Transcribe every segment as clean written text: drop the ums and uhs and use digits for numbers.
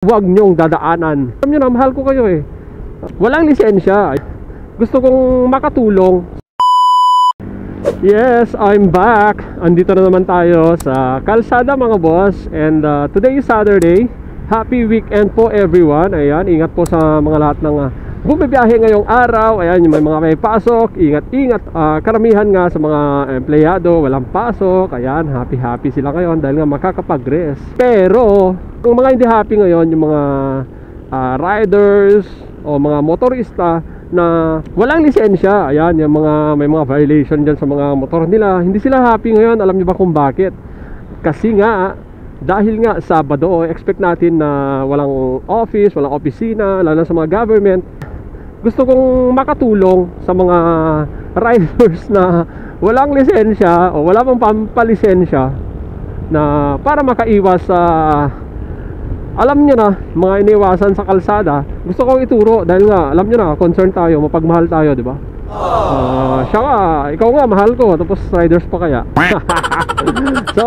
Huwag nyong dadaanan. Alam nyo na, mahal ko kayo eh. Walang lisensya. Gusto kong makatulong. Yes, I'm back. Andito na naman tayo sa kalsada mga boss. And today is Saturday. Happy weekend po everyone. Ayan, ingat po sa mga lahat ng bumibiyahe ngayong araw. Ayan, yung may pasok. Ingat-ingat. Karamihan nga sa mga empleyado walang pasok. Ayan, happy sila ngayon dahil nga makakapag-rest. Pero yung mga hindi happy ngayon, yung mga riders o mga motorista na walang lisensya. Ayan, yung may mga violation dyan sa mga motor nila. Hindi sila happy ngayon. Alam niyo ba kung bakit? Kasi nga dahil nga Sabado, expect natin na walang office, walang opisina, lalo na sa mga government. Gusto kong makatulong sa mga riders na walang lisensya o wala pang pampalisensya, na para makaiwas sa alam nyo na, mga iniwasan sa kalsada. Gusto kong ituro dahil nga alam nyo na, concern tayo, mapagmahal tayo, di ba? Siya nga, ikaw nga mahal ko, tapos riders pa kaya. So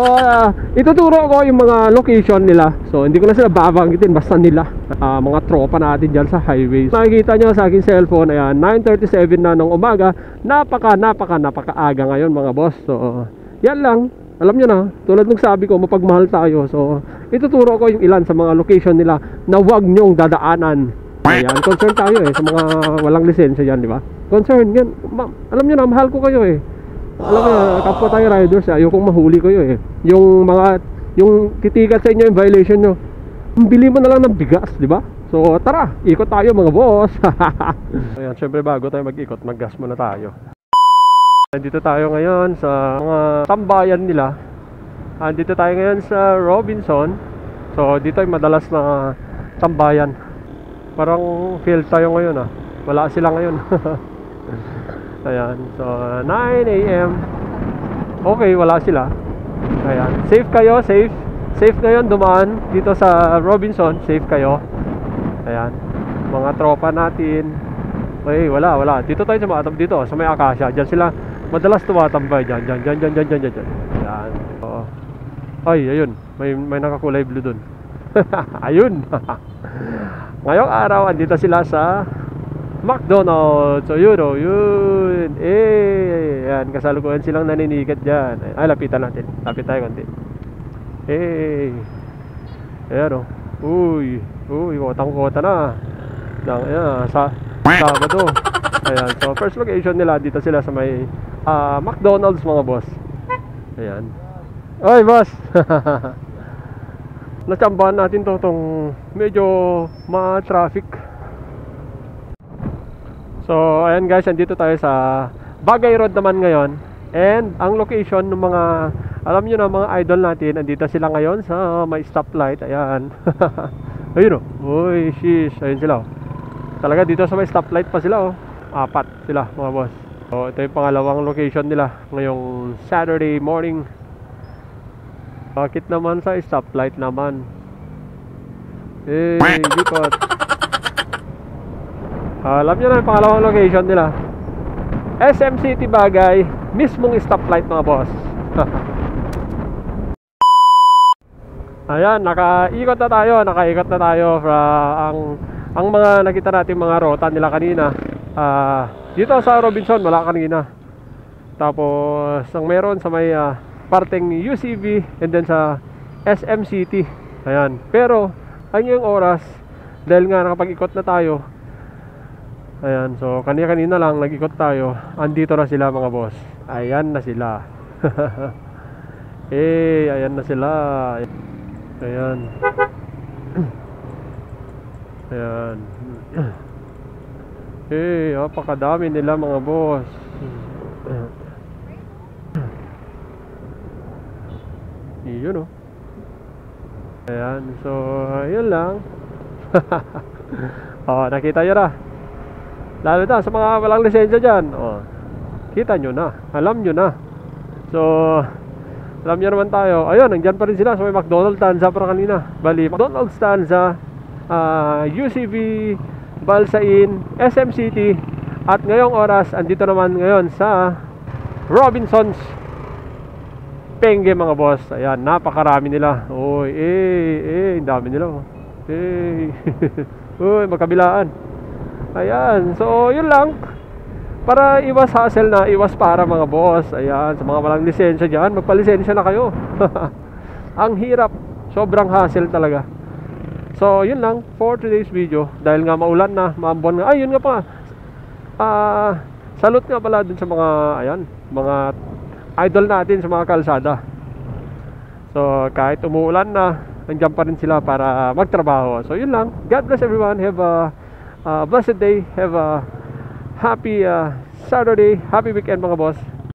ituturo ko yung mga location nila. So hindi ko na sila babanggitin, basta nila. Mga tropa natin dyan sa highways. Nakikita nyo sa aking cellphone, ayan, 9:37 na ng umaga. Napaka-aga ngayon mga boss. So yan lang, alam nyo na, tulad ng sabi ko, mapagmahal tayo. So ituturo ko yung ilan sa mga location nila na huwag nyong dadaanan. Ayan, concern tayo eh sa mga walang lisensya yan, di ba? Concern yan, alam nyo na, mahal ko kayo eh. Alam mo na, kapwa tayo riders, ayokong mahuli kayo eh. Yung titikat sa inyo yung violation nyo, bili mo na lang ng bigas, di ba? So tara, ikot tayo mga boss. Ayan, syempre bago tayo mag-ikot, mag-gas muna tayo. Nandito tayo ngayon sa mga tambayan nila. Nandito tayo ngayon sa Robinson. So dito ay madalas na tambayan. Parang field tayo ngayon ah. Wala sila ngayon. Ayan, so 9 AM. Okay, wala sila. Ayan, safe kayo, safe. Safe ngayon dumaan dito sa Robinson, safe kayo. Ayan, mga tropa natin. Okay, wala. Dito tayo dito sa may Acacia. Diyan sila madalas tumatambay diyan. Ayan. Oo. Ay, ayun. May nakakulay blue doon. Ayun. Ngayong araw andito sila sa McDonald's. So yun. Yan, kasalukuyan silang naninigat dyan. Ay, lapitan natin. Lapit tayo konti. Ayan o. Uy, kotang-kota na. Ayan, Sabado. Ayan, so first location nila, dito sila sa may McDonald's mga boss. Ayan. Oy boss. Natsambahan natin tong medyo ma-traffic. So ayan guys, andito tayo sa Bagay Road naman ngayon. And ang location ng mga, alam nyo na, mga idol natin, andito sila ngayon sa may stoplight. Ayan. Ayun o. Uy, sheesh. Ayun sila o. Talaga dito sa may stoplight pa sila o. 4 sila mga boss. So ito yung pangalawang location nila ngayong Saturday morning. Bakit naman sa stoplight naman? Dikot. Alam nyo na yung pangalawang location nila. SM City Bagay, mismong stoplight mga boss. Ayan, nakaikot na tayo ang mga nakita natin mga rota nila kanina. Dito sa Robinson wala kanina. Tapos ang meron sa may parteng UCV and then sa SM City. Ayan, pero ang oras dahil nga nakapag-ikot na tayo. Ayan, so kanina lang nag-ikot tayo. Andito na sila mga boss. Ayan na sila. Ayan na sila. Ayan. Ayan. Napakadami nila mga boss. Yun o. Ayan, so yun lang. Nakita nyo na. Lalo na sa mga walang lisensya dyan. Kita nyo na, alam nyo na. So alam nyo naman tayo. Ayun, nandyan pa rin sila sa may McDonald's Tanza para kanina. Bali, McDonald's Tanza, UCV, Balsain, SM City. At ngayong oras, andito naman ngayon sa Robinson's Penge mga boss. Ayan, napakarami nila. Oy, ang dami nila. Hey. Uy, magkabilaan. Ayan, so yun lang. Para iwas hassle na iwas para mga boss. Ayan, sa mga walang lisensya dyan, magpalisensya na kayo. Ang hirap, sobrang hassle talaga. So yun lang for today's video. Dahil nga maulan na, maambon nga. Ay, yun nga pa. Salute nga pala dun sa mga, ayan, mga idol natin sa mga kalsada. So kahit umuulan na, nandiyan pa rin sila para magtrabaho. So yun lang. God bless everyone. Have a blessed day. Have a happy Saturday. Happy weekend mga boss.